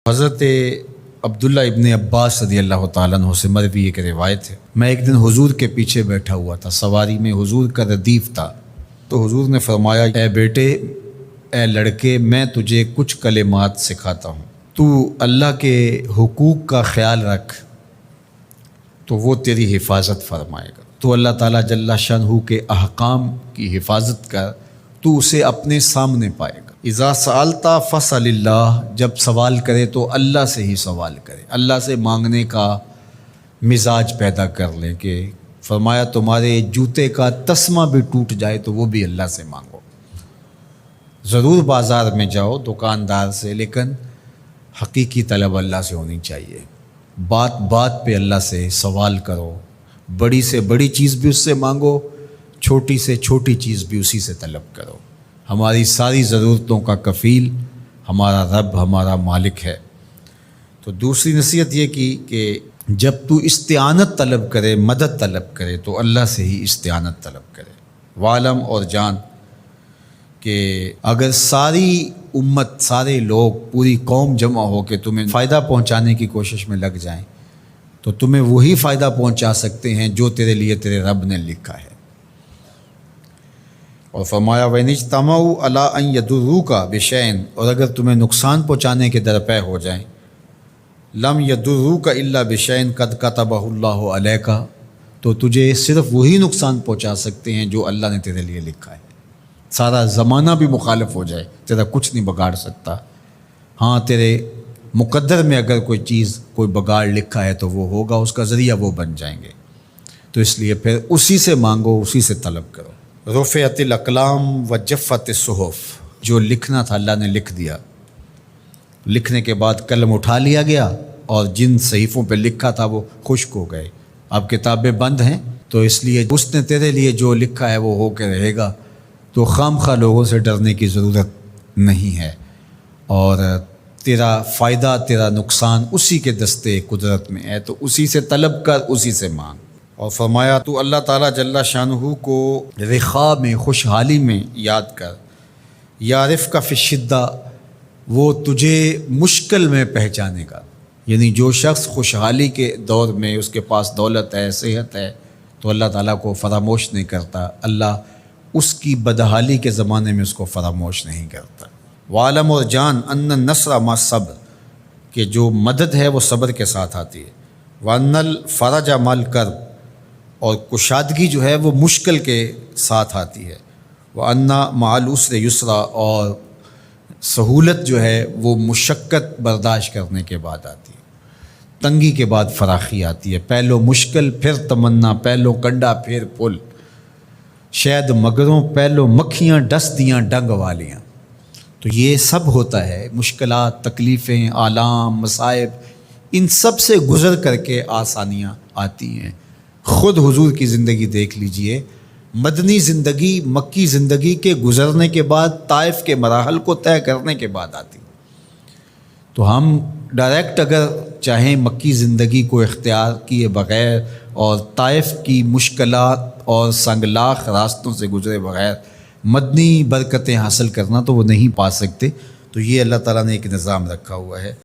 حضرت عبداللہ ابن عباس رضی اللہ تعالیٰ عنہ سے مروی ایک روایت ہے، میں ایک دن حضور کے پیچھے بیٹھا ہوا تھا، سواری میں حضور کا ردیف تھا، تو حضور نے فرمایا، اے بیٹے، اے لڑکے، میں تجھے کچھ کلمات سکھاتا ہوں، تو اللہ کے حقوق کا خیال رکھ تو وہ تیری حفاظت فرمائے گا۔ تو اللہ تعالیٰ جل شانہ کے احکام کی حفاظت کر، تو اسے اپنے سامنے پائے گا۔ اذا سألت فاسأل اللہ، جب سوال کرے تو اللہ سے ہی سوال کرے، اللہ سے مانگنے کا مزاج پیدا کر لیں کہ فرمایا تمہارے جوتے کا تسمہ بھی ٹوٹ جائے تو وہ بھی اللہ سے مانگو۔ ضرور بازار میں جاؤ دکاندار سے، لیکن حقیقی طلب اللہ سے ہونی چاہیے۔ بات بات پہ اللہ سے سوال کرو، بڑی سے بڑی چیز بھی اس سے مانگو، چھوٹی سے چھوٹی چیز بھی اسی سے طلب کرو۔ ہماری ساری ضرورتوں کا کفیل ہمارا رب، ہمارا مالک ہے۔ تو دوسری نصیحت یہ کی کہ جب تو استعانت طلب کرے، مدد طلب کرے تو اللہ سے ہی استعانت طلب کرے۔ وعلم، اور جان کہ اگر ساری امت، سارے لوگ، پوری قوم جمع ہو کے تمہیں فائدہ پہنچانے کی کوشش میں لگ جائیں تو تمہیں وہی فائدہ پہنچا سکتے ہیں جو تیرے لیے تیرے رب نے لکھا ہے۔ اور فرمایا وَإِنِ اجْتَمَعُوا عَلَىٰ أَن يَضُرُّوكَ بِشَيْءٍ، اور اگر تمہیں نقصان پہنچانے کے درپے ہو جائیں، لَمْ يَضُرُّوكَ إِلَّا بِشَيْءٍ قَدْ كَتَبَهُ اللَّهُ عَلَيْكَ، تو تجھے صرف وہی نقصان پہنچا سکتے ہیں جو اللہ نے تیرے لیے لکھا ہے۔ سارا زمانہ بھی مخالف ہو جائے، تیرا کچھ نہیں بگاڑ سکتا۔ ہاں، تیرے مقدر میں اگر کوئی چیز، کوئی بگاڑ لکھا ہے تو وہ ہوگا، اس کا ذریعہ وہ بن جائیں گے۔ تو اس لیے پھر اسی سے مانگو، اسی سے طلب کرو۔ رفعت الاقلام وجفت الصحف، جو لکھنا تھا اللہ نے لکھ دیا، لکھنے کے بعد قلم اٹھا لیا گیا اور جن صحیفوں پہ لکھا تھا وہ خشک ہو گئے، اب کتابیں بند ہیں، تو اس لیے اس نے تیرے لیے جو لکھا ہے وہ ہو کے رہے گا، تو خام خواہ لوگوں سے ڈرنے کی ضرورت نہیں ہے، اور تیرا فائدہ، تیرا نقصان اسی کے دستے قدرت میں ہے، تو اسی سے طلب کر، اسی سے مانگ۔ اور فرمایا تو اللہ تعالیٰ جل شانہ کو رخاء میں، خوشحالی میں یاد کر، یعرف کا فی الشدہ، وہ تجھے مشکل میں پہچانے گا۔ یعنی جو شخص خوشحالی کے دور میں اس کے پاس دولت ہے، صحت ہے، تو اللہ تعالیٰ کو فراموش نہیں کرتا، اللہ اس کی بدحالی کے زمانے میں اس کو فراموش نہیں کرتا۔ وعلم، اور جان، ان النصر مع الصبر، کہ جو مدد ہے وہ صبر کے ساتھ آتی ہے۔ وان الفرج مع الکرب، اور کشادگی جو ہے وہ مشکل کے ساتھ آتی ہے۔ وَأَنَّ مَعَ الْعُسْرِ يُسْرًا، اور سہولت جو ہے وہ مشقت برداشت کرنے کے بعد آتی ہے، تنگی کے بعد فراخی آتی ہے، پہلو مشکل پھر تمنا، پہلو کنڈا پھر پل، شاید مگروں پہلو مکھیاں ڈس دیاں ڈنگ والیاں۔ تو یہ سب ہوتا ہے، مشکلات، تکلیفیں، آلام، مصائب، ان سب سے گزر کر کے آسانیاں آتی ہیں۔ خود حضور کی زندگی دیکھ لیجئے، مدنی زندگی مکی زندگی کے گزرنے کے بعد، طائف کے مراحل کو طے کرنے کے بعد آتی۔ تو ہم ڈائریکٹ اگر چاہیں مکی زندگی کو اختیار کیے بغیر اور طائف کی مشکلات اور سنگلاخ راستوں سے گزرے بغیر مدنی برکتیں حاصل کرنا، تو وہ نہیں پا سکتے۔ تو یہ اللہ تعالیٰ نے ایک نظام رکھا ہوا ہے۔